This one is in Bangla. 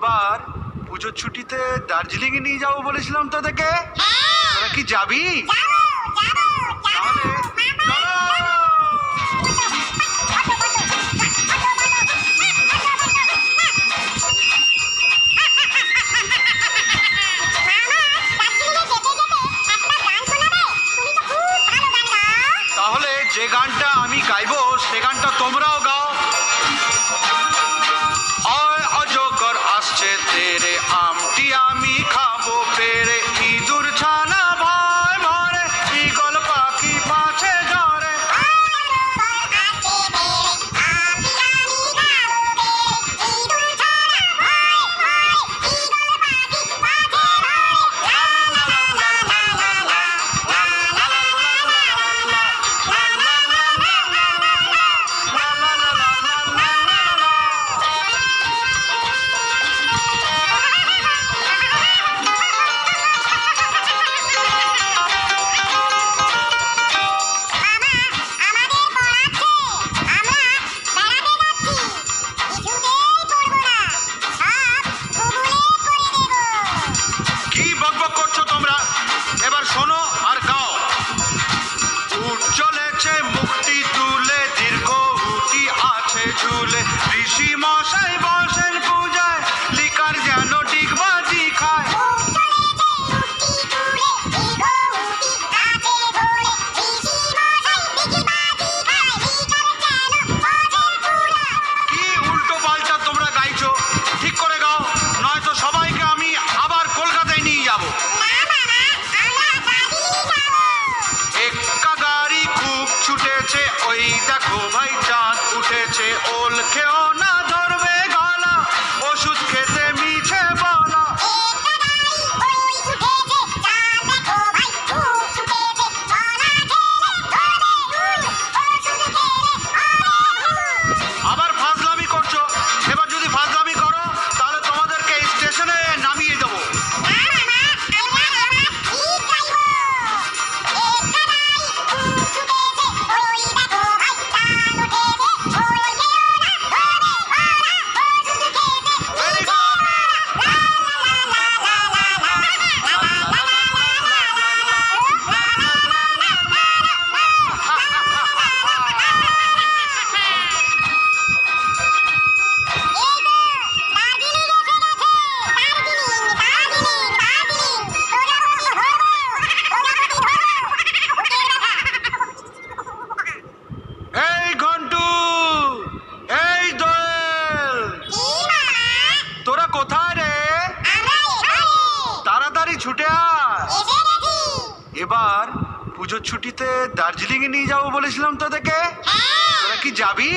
এবার পুজোর ছুটিতে দার্জিলিং এ নিয়ে যাবো বলেছিলাম তোদেরকে, তোরা কি যাবি? তাহলে চলো। তাহলে যে গানটা আমি গাইবো সে গানটা তোমরাও গাও। অয় অজগর আসছে তেরে, আমটি আমি খাবো পেরে, ইঁদুর ছানা ভয় ভরে, ঈগল পাখি পাছে ঝরে। এবার শোনো আর গাও। উঠ চলেছে মুখটি তুলে, দীর্ঘ উটি আছে ঝুলে, ঋষি মশাই বসেন পূজায়, লিকার যেন ডিগবাজি খায়। কি উল্টো পাল্টা তোমরা গাইছো, ঠিক করে গাও, নয়তো সবাইকে আমি আবার কলকাতায় নিয়ে যাবো। ছুটেছে ওই দেখো ভাই চাঁদ উঠেছে, ওল খেও না ধরবে গলা, ওষুধ খেতে মিছে বলা। আবার ফাজলামি করছো, এবার যদি ফাজলামি করো তাহলে তোমাদেরকে এই স্টেশনে নামিয়ে দেবো। ছুটে আয়। এবার পুজোর ছুটিতে দার্জিলিং এ নিয়ে যাবো বলেছিলাম তোদেরকে, তোরা কি যাবি?